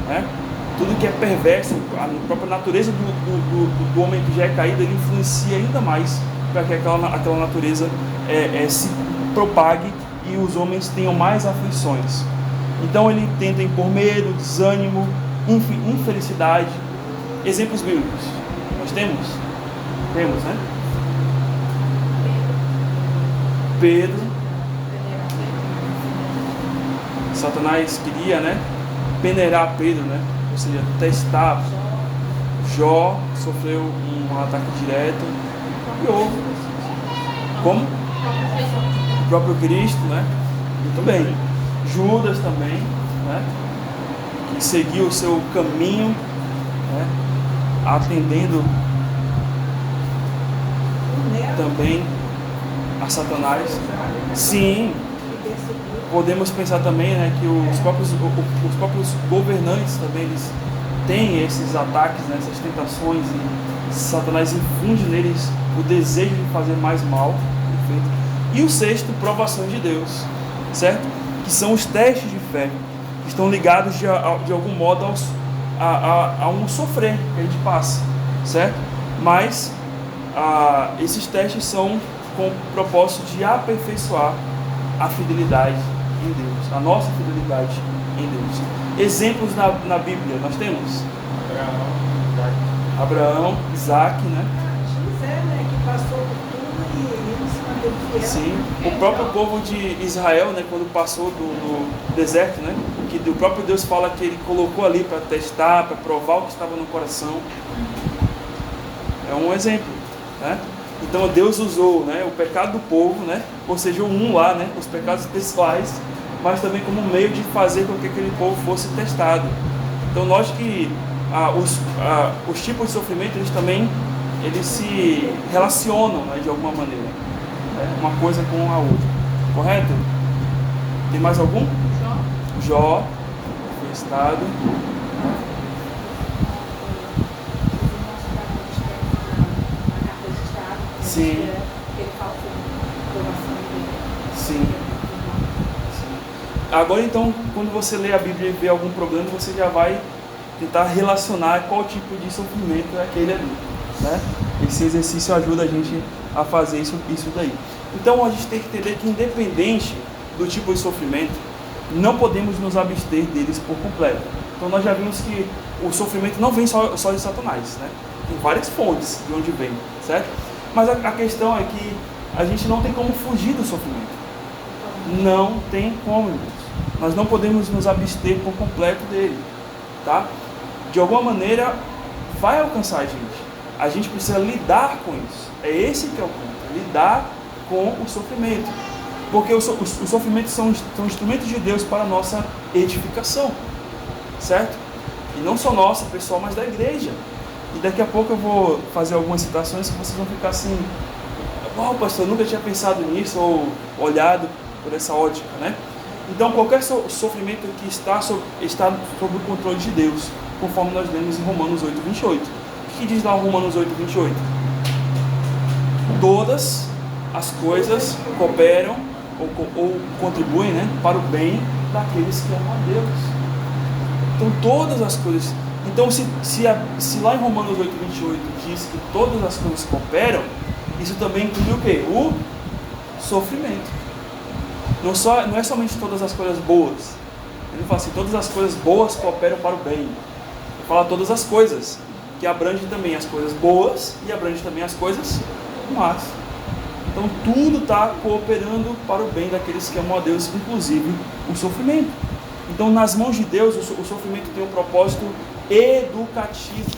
S1: né? tudo que é perverso, a própria natureza do homem que já é caído, ele influencia ainda mais para que aquela natureza se propague e os homens tenham mais aflições. Então ele tenta impor medo, desânimo, infelicidade. Exemplos bíblicos. Nós temos? Temos, né? Pedro. Satanás queria, né? Peneirar Pedro, né? Ou seja, testar. Jó sofreu um ataque direto. E outros. Como? O próprio Cristo, né? Muito bem. Judas também, né? Que seguiu o seu caminho, né? Atendendo também a Satanás. Sim. Podemos pensar também, né, que os próprios governantes também eles têm esses ataques, né, essas tentações, e Satanás infunde neles o desejo de fazer mais mal. Perfeito? E o sexto, provações de Deus, certo? Que são os testes de fé, que estão ligados de algum modo a um sofrer que a gente passa, certo? Mas esses testes são com o propósito de aperfeiçoar a fidelidade em Deus, a nossa fidelidade em Deus. Exemplos na Bíblia nós temos Abraão, Isaac, né?
S2: José, né, que passou por tudo e ele se manteve fiel.
S1: Sim, o próprio povo de Israel, né, quando passou do deserto, né, que o próprio Deus fala que ele colocou ali para testar, para provar o que estava no coração. É um exemplo, né? Então Deus usou, né, o pecado do povo, né, ou seja, lá, né, os pecados pessoais, mas também como meio de fazer com que aquele povo fosse testado. Então lógico que os tipos de sofrimento eles se relacionam, né, de alguma maneira, né, uma coisa com a outra, correto? Tem mais algum? Jó foi estado. Sim. Sim. Agora então, quando você lê a Bíblia e vê algum problema, você já vai tentar relacionar qual tipo de sofrimento é aquele ali, né? Esse exercício ajuda a gente a fazer isso daí. Então a gente tem que entender que, independente do tipo de sofrimento, não podemos nos abster deles por completo. Então nós já vimos que o sofrimento não vem só de Satanás, né? Tem várias fontes de onde vem, certo? Mas a questão é que a gente não tem como fugir do sofrimento. Não tem como, irmãos. Nós não podemos nos abster por completo dele, tá? De alguma maneira vai alcançar a gente. A gente precisa lidar com isso. É esse que é o ponto, lidar com o sofrimento. Porque os sofrimentos são instrumentos de Deus para a nossa edificação, certo? E não só nossa, pessoal, mas da igreja. E daqui a pouco eu vou fazer algumas citações que vocês vão ficar assim: uau, pastor, eu nunca tinha pensado nisso ou olhado por essa ótica, né? Então qualquer sofrimento que está sob o controle de Deus, conforme nós lemos em Romanos 8:28. O que diz lá Romanos 8:28? Todas as coisas cooperam ou contribuem, né, para o bem daqueles que amam a Deus. Então todas as coisas. Então se lá em Romanos 8:28 diz que todas as coisas cooperam, isso também inclui o quê? O sofrimento. Não é somente todas as coisas boas. Ele não fala assim, todas as coisas boas cooperam para o bem. Ele fala todas as coisas, que abrange também as coisas boas e abrange também as coisas más. Então tudo está cooperando para o bem daqueles que amam a Deus, inclusive o sofrimento. Então nas mãos de Deus o sofrimento tem um propósito educativo,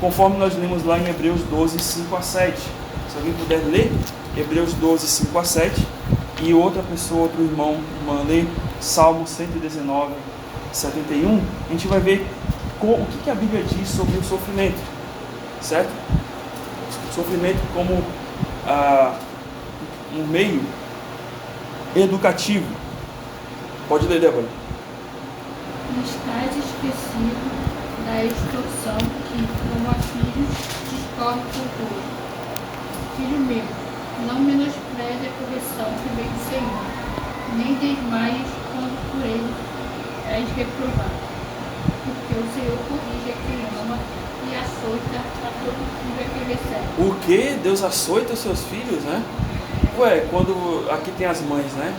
S1: conforme nós lemos lá em Hebreus 12:5-7. Se alguém puder ler Hebreus 12:5-7, e outra pessoa, outro irmão, irmã, ler Salmo 119:71, a gente vai ver o que a Bíblia diz sobre o sofrimento, certo? O sofrimento como um meio educativo. Pode ler, Débora.
S3: Estás esquecido da instrução que, como a filhos, discorre por tudo. Filho meu, não menospreze a correção que vem do Senhor, nem desmaies quando por ele és reprovado. Porque porque o Senhor corrige a quem ama e açoita a todo filho a quem recebe.
S1: O que? Deus açoita os seus filhos, né? Ué, quando aqui tem as mães, né?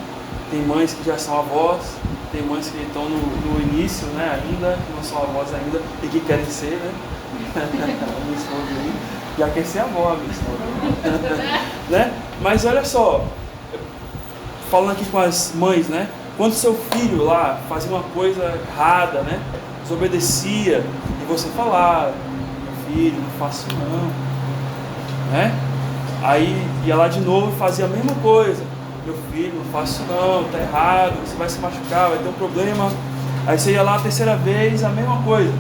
S1: Tem mães que já são avós, tem mães que estão no início, né? Ainda, que não são avós ainda e que querem ser, né? A minha esposa aí já quer ser avó, a minha esposa. Né? Mas olha só, falando aqui com as mães, né? Quando seu filho lá fazia uma coisa errada, né? Desobedecia, e você falar, meu filho, não faça isso não, né? Aí ia lá de novo e fazia a mesma coisa. Meu filho, não faça isso não, tá errado, você vai se machucar, vai ter um problema. Aí você ia lá a terceira vez, a mesma coisa.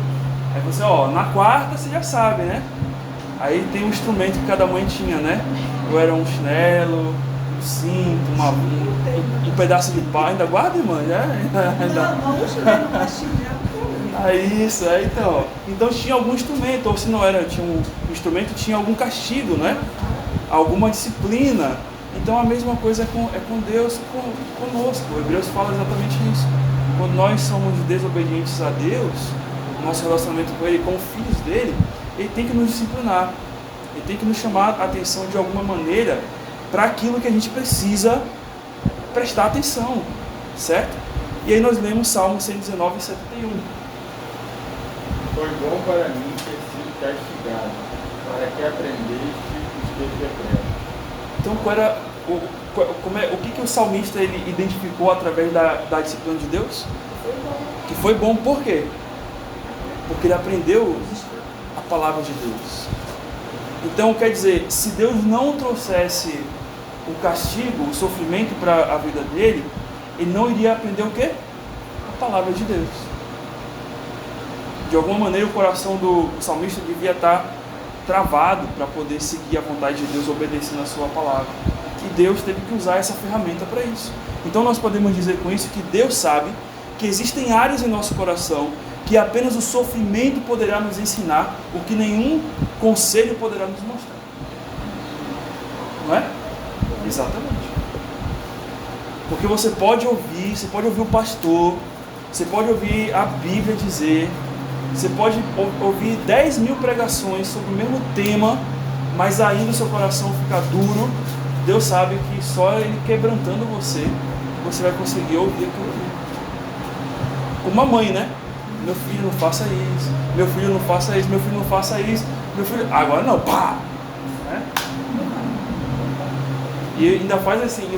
S1: Aí você, na quarta você já sabe, né? Aí tem um instrumento que cada mãe tinha, né? Ou era um chinelo, um cinto, um pedaço de pau. Ainda guarda, irmã?
S2: Não, o chinelo não é chinelo.
S1: Aí isso, então. Então tinha algum instrumento, ou se não era, tinha um instrumento, tinha algum castigo, né? Alguma disciplina. Então a mesma coisa é com Deus, conosco. O Hebreus fala exatamente isso. Quando nós somos desobedientes a Deus, nosso relacionamento com Ele, com os filhos dele, Ele tem que nos disciplinar. Ele tem que nos chamar a atenção de alguma maneira para aquilo que a gente precisa prestar atenção, certo? E aí nós lemos Salmo 119 e 71.
S4: Foi bom para mim ter sido castigado, para que aprendeste os teus decretos.
S1: Então, o que o salmista ele identificou através da disciplina de Deus? Que foi bom, por quê? Porque ele aprendeu a palavra de Deus. Então, quer dizer, se Deus não trouxesse o castigo, o sofrimento para a vida dele, ele não iria aprender o quê? A palavra de Deus. De alguma maneira, o coração do salmista devia estar travado para poder seguir a vontade de Deus, obedecendo a sua palavra. E Deus teve que usar essa ferramenta para isso. Então nós podemos dizer com isso que Deus sabe que existem áreas em nosso coração que apenas o sofrimento poderá nos ensinar, o que nenhum conselho poderá nos mostrar. Não é? Exatamente. Porque você pode ouvir o pastor, você pode ouvir a Bíblia dizer, você pode ouvir 10.000 pregações sobre o mesmo tema, mas ainda o seu coração fica duro. Deus sabe que só Ele quebrantando você vai conseguir ouvir aquilo ali. Uma mãe, né? Meu filho, não faça isso. Meu filho, não faça isso. Meu filho, não faça isso. Meu filho, agora não, pá! Né? E ainda faz assim,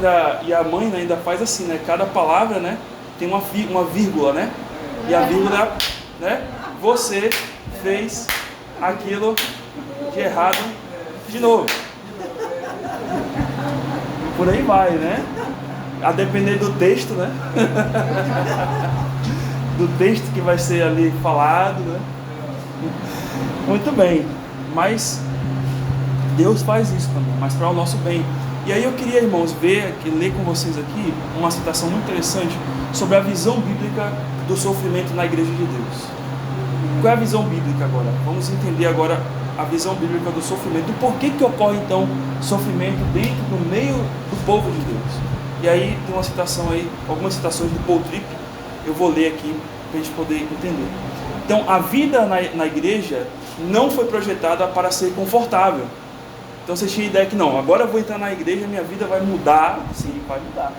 S1: e a mãe, né, ainda faz assim, né? Cada palavra, né, tem uma vírgula, né? E a vírgula, né? Você fez aquilo de errado de novo. Por aí vai, né? A depender do texto, né? Do texto que vai ser ali falado, né? Muito bem. Mas Deus faz isso também, mas para o nosso bem. E aí eu queria, irmãos, ler com vocês aqui uma citação muito interessante sobre a visão bíblica do sofrimento na igreja de Deus. Qual é a visão bíblica agora? Vamos entender agora a visão bíblica do sofrimento. Por que ocorre então sofrimento dentro do meio do povo de Deus? E aí tem uma citação aí, algumas citações do Paul Tripp, eu vou ler aqui para a gente poder entender. Então, a vida na igreja não foi projetada para ser confortável. Então você tinha a ideia que não, agora eu vou entrar na igreja, minha vida vai mudar. Sim, vai mudar.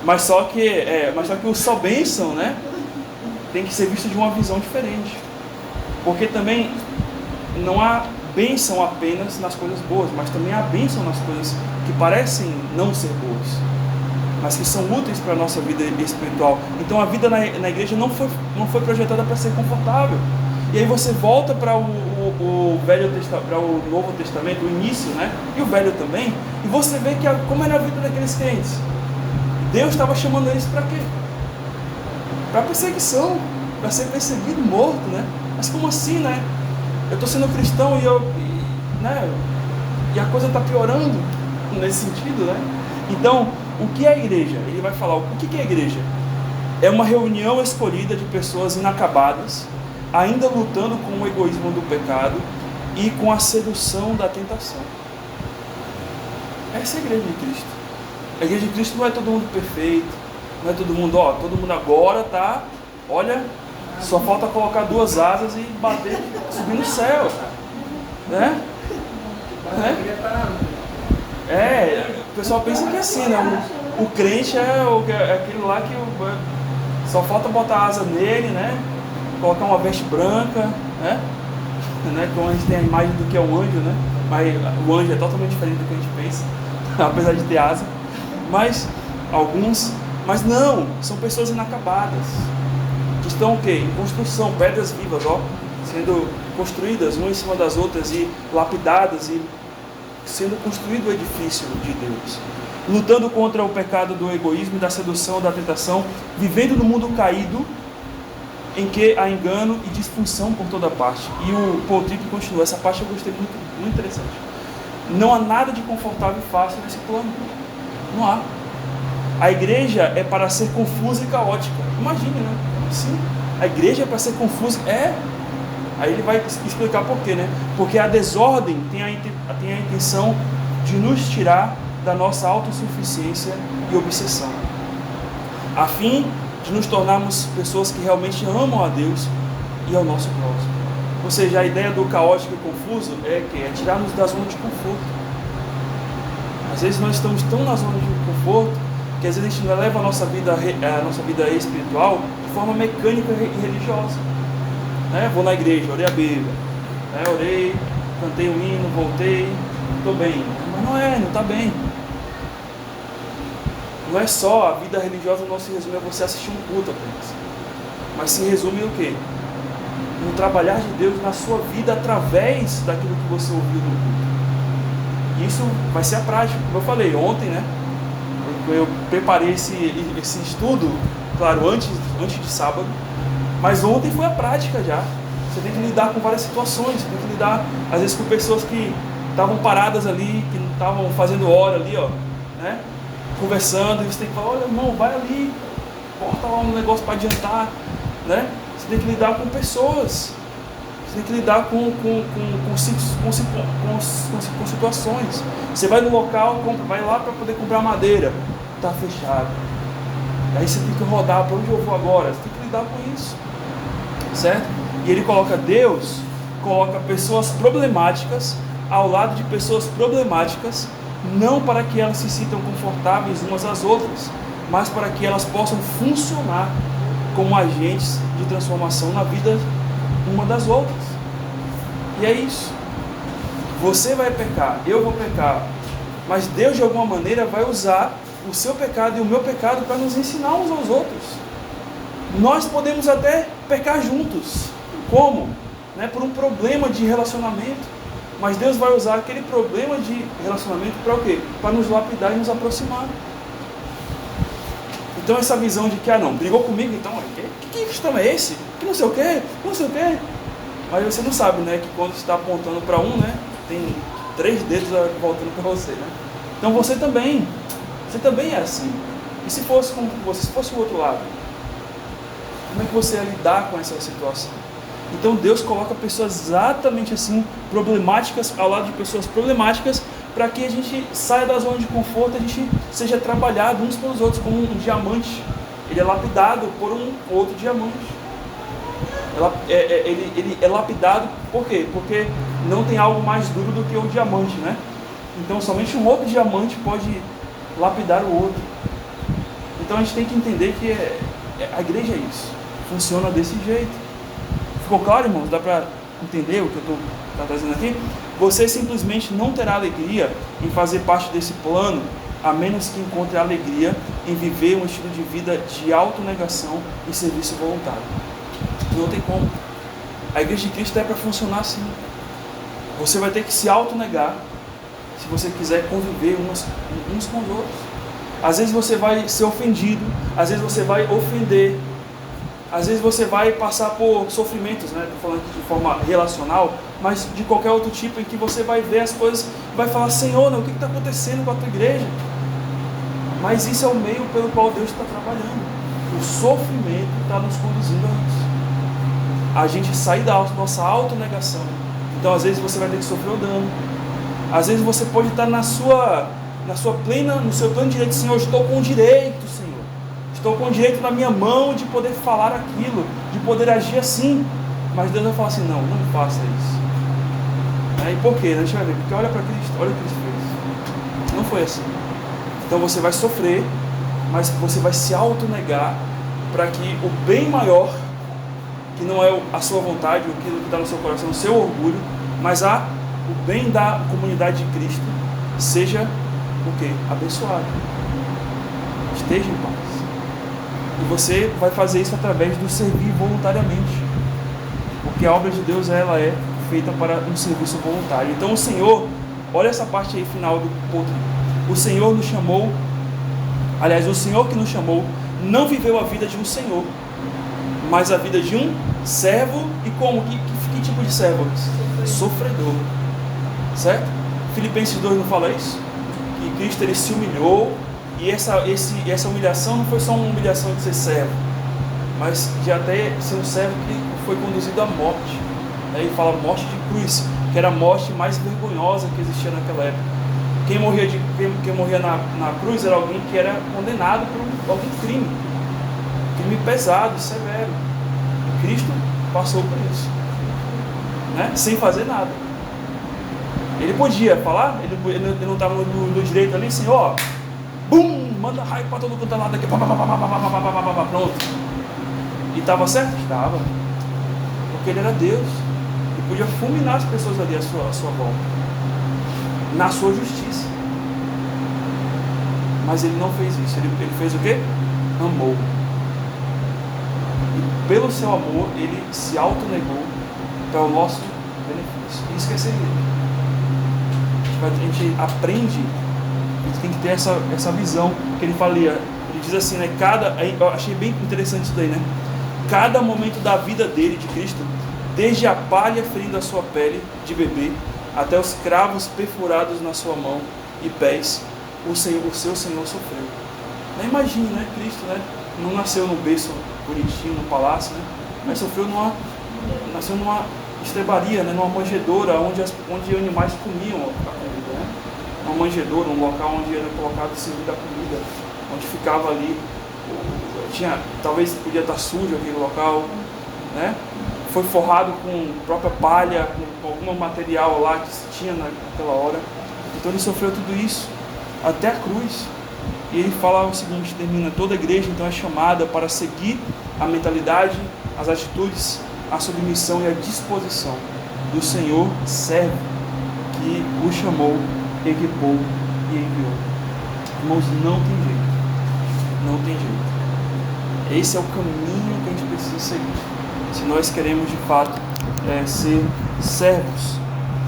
S1: Mas só que o só bênção, né, tem que ser visto de uma visão diferente. Porque também não há bênção apenas nas coisas boas, mas também há bênção nas coisas que parecem não ser boas, mas que são úteis para a nossa vida espiritual. Então a vida na igreja não foi projetada para ser confortável. E aí você volta para o Velho Testamento, para o Novo Testamento, o início, né? E o Velho também, e você vê que como era a vida daqueles crentes. Deus estava chamando eles para quê? Para perseguição, para ser perseguido, morto, né? Mas como assim, né? Eu estou sendo cristão e a coisa está piorando nesse sentido, né? Então, o que é a igreja? Ele vai falar, o que é a igreja? É uma reunião escolhida de pessoas inacabadas, ainda lutando com o egoísmo do pecado e com a sedução da tentação. Essa é a igreja de Cristo. A igreja de Cristo não é todo mundo perfeito, não é todo mundo, todo mundo agora está, olha, Só falta colocar 2 asas e bater, subir no céu. Né? O pessoal pensa que é assim, né? O crente é aquele lá que só falta botar asa nele, né? Colocar uma veste branca, né? Como a gente tem a imagem do que é um anjo, né? Mas o anjo é totalmente diferente do que a gente pensa, apesar de ter asa. Mas não, são pessoas inacabadas, que estão o quê? Em construção, pedras vivas, ó, sendo construídas umas em cima das outras e lapidadas e sendo construído o edifício de Deus, lutando contra o pecado do egoísmo, da sedução, da tentação, vivendo no mundo caído em que há engano e disfunção por toda parte. E o Paul Tripp continua, essa parte eu gostei muito, muito interessante. Não há nada de confortável e fácil nesse plano. Não há. A igreja é para ser confusa e caótica. Imagine, né? Sim. A igreja é para ser confusa. Aí ele vai explicar por quê, né? Porque a desordem tem a intenção de nos tirar da nossa autossuficiência e obsessão, a fim de nos tornarmos pessoas que realmente amam a Deus e ao nosso próximo. Ou seja, a ideia do caótico e confuso é tirar-nos da zona de conforto. Às vezes nós estamos tão na zona de conforto que às vezes a gente não leva a nossa vida espiritual de forma mecânica e religiosa. Vou na igreja, orei a Bíblia, orei, cantei um hino, voltei, estou bem. Mas não está bem. Não é só a vida religiosa, não se resume a você assistir um culto apenas, mas se resume o quê? No trabalhar de Deus na sua vida através daquilo que você ouviu no culto. E isso vai ser a prática. Como eu falei ontem, né? Eu preparei esse estudo, claro, antes de sábado, mas ontem foi a prática já. Você tem que lidar com várias situações, você tem que lidar às vezes com pessoas que estavam paradas ali, que não estavam fazendo hora ali, ó, né? Conversando, e você tem que falar, olha irmão, vai ali, bota lá um negócio para adiantar, né? Você tem que lidar com pessoas, você tem que lidar com situações. Você vai no local, vai lá para poder comprar madeira, está fechado. Aí você tem que rodar, para onde eu vou agora? Você tem que lidar com isso, certo? E ele coloca pessoas problemáticas ao lado de pessoas problemáticas, não para que elas se sintam confortáveis umas às outras, mas para que elas possam funcionar como agentes de transformação na vida uma das outras. E é isso. Você vai pecar, eu vou pecar, mas Deus de alguma maneira vai usar o seu pecado e o meu pecado para nos ensinar uns aos outros. Nós podemos até pecar juntos. Como? Por um problema de relacionamento. Mas Deus vai usar aquele problema de relacionamento para o quê? Para nos lapidar e nos aproximar. Então essa visão de que, não, brigou comigo, então, que cristão é esse? Que não sei o quê. Mas você não sabe, né, que quando você está apontando para um, né, tem 3 dedos voltando para você, né? Então você também é assim. E se fosse com você, se fosse o outro lado? Como é que você ia lidar com essa situação? Então Deus coloca pessoas exatamente assim, problemáticas, ao lado de pessoas problemáticas, para que a gente saia da zona de conforto, a gente seja trabalhado uns pelos outros, como um diamante. Ele é lapidado por um outro diamante. Ele é lapidado por quê? Porque não tem algo mais duro do que o diamante, né? Então somente um outro diamante pode lapidar o outro. Então a gente tem que entender que a igreja é isso, funciona desse jeito. Ficou claro, irmãos? Dá para entender o que eu estou trazendo aqui? Você simplesmente não terá alegria em fazer parte desse plano, a menos que encontre alegria em viver um estilo de vida de autonegação e serviço voluntário. Não tem como. A igreja de Cristo é para funcionar assim. Você vai ter que se autonegar se você quiser conviver uns com os outros. Às vezes você vai ser ofendido, às vezes você vai ofender, às vezes você vai passar por sofrimentos, né? Estou falando aqui de forma relacional, mas de qualquer outro tipo, em que você vai ver as coisas, vai falar, Senhor, o que está acontecendo com a tua igreja? Mas isso é o meio pelo qual Deus está trabalhando. O sofrimento está nos conduzindo a isso. A gente sair da nossa autonegação. Então, às vezes você vai ter que sofrer o dano. Às vezes você pode estar no seu pleno direito, Senhor, estou com direito, Senhor. estou com o direito na minha mão de poder falar aquilo, de poder agir assim. Mas Deus vai falar assim, não faça isso. E por quê? A gente vai ver, porque olha para Cristo, olha o que Cristo fez. Não foi assim. Então você vai sofrer, mas você vai se autonegar para que o bem maior, que não é a sua vontade, aquilo que está no seu coração, o seu orgulho, mas o bem da comunidade de Cristo, seja o quê? Abençoado. Esteja em paz. E você vai fazer isso através do servir voluntariamente. Porque a obra de Deus, ela é feita para um serviço voluntário. Então o Senhor, olha essa parte aí final do ponto. O Senhor nos chamou, aliás, o Senhor que nos chamou, não viveu a vida de um Senhor, mas a vida de um servo. E como? Que tipo de servo? Sofredor. Certo? Filipenses 2 não fala isso? Que Cristo, ele se humilhou. E essa humilhação não foi só uma humilhação de ser servo, mas de até ser um servo que foi conduzido à morte. Ele fala morte de cruz, que era a morte mais vergonhosa que existia naquela época. Quem morria na cruz era alguém que era condenado por algum crime pesado, severo. E Cristo passou por isso, né? Sem fazer nada. Ele podia falar, ele não estava no direito ali, assim, ó, bum, manda raio para todo quanto é lado aqui, pronto. E estava certo? Estava. Porque ele era Deus. Ele podia fulminar as pessoas ali à sua volta, na sua justiça. Mas ele não fez isso. Ele fez o quê? Amou. E pelo seu amor, ele se autonegou para o nosso benefício. Isso que é servir. A gente aprende, a gente tem que ter essa visão que ele fala. Ele diz assim, né? Eu achei bem interessante isso daí, né? Cada momento da vida dele, de Cristo, desde a palha ferindo a sua pele de bebê, até os cravos perfurados na sua mão e pés, o seu Senhor sofreu. Imagine, né? Cristo, né? Não nasceu num berço bonitinho, num palácio, né? Mas nasceu numa estrebaria, né? Numa manjedoura, onde animais comiam a comida, né? Uma manjedoura, um local onde era colocado servida a comida, onde ficava ali. Talvez podia estar sujo aquele local, né? Foi forrado com própria palha, com algum material lá que se tinha naquela hora. Então ele sofreu tudo isso até a cruz. E ele fala o seguinte, termina: toda a igreja então é chamada para seguir a mentalidade, as atitudes, a submissão e a disposição do Senhor servo que o chamou, equipou e enviou. Irmãos, não tem jeito. Não tem jeito. Esse é o caminho que a gente precisa seguir, se nós queremos de fato ser servos,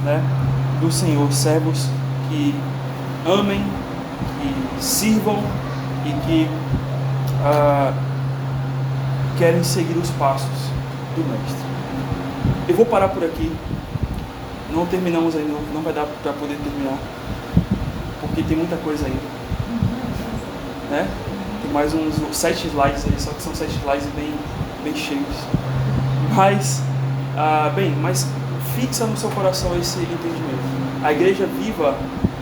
S1: né, do Senhor, servos que amem, que sirvam e que querem seguir os passos do Mestre. Eu vou parar por aqui. Não terminamos ainda, não vai dar para poder terminar, porque tem muita coisa ainda, né? Tem mais uns 7 slides aí, só que são 7 slides bem cheios. Mas fixa no seu coração esse entendimento. A igreja viva,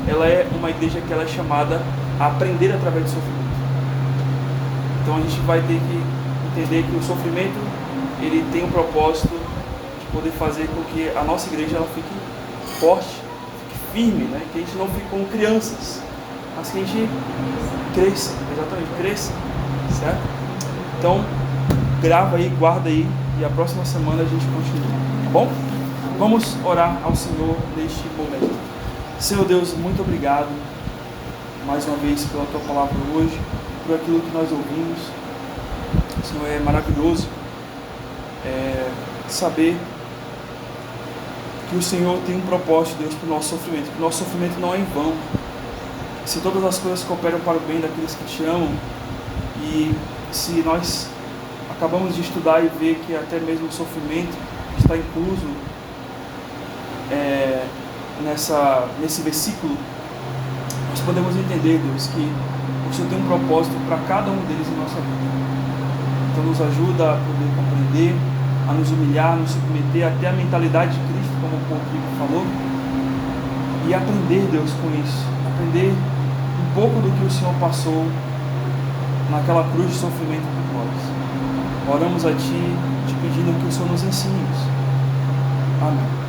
S1: ela é uma igreja que ela é chamada a aprender através do sofrimento. Então a gente vai ter que entender que o sofrimento, ele tem um propósito de poder fazer com que a nossa igreja ela fique forte, fique firme, né? Que a gente não fique como crianças, mas que a gente cresça, certo? Então, grava aí, guarda aí, e a próxima semana a gente continua, tá bom? Vamos orar ao Senhor neste momento. Senhor Deus, muito obrigado mais uma vez pela Tua palavra hoje, por aquilo que nós ouvimos. Senhor, é maravilhoso saber que o Senhor tem um propósito, Deus, para o nosso sofrimento, que o nosso sofrimento não é em vão. Se todas as coisas cooperam para o bem daqueles que te amam, e se nós acabamos de estudar e ver que até mesmo o sofrimento está incluso nesse versículo, nós podemos entender, Deus, que o Senhor tem um propósito para cada um deles em nossa vida. Então nos ajuda a poder compreender, a nos humilhar, a nos submeter até a mentalidade de Cristo, como o Rodrigo falou, e aprender, Deus, com isso, aprender um pouco do que o Senhor passou, naquela cruz de sofrimento por nós. Oramos a Ti, te pedindo que o Senhor nos ensine isso. Amém.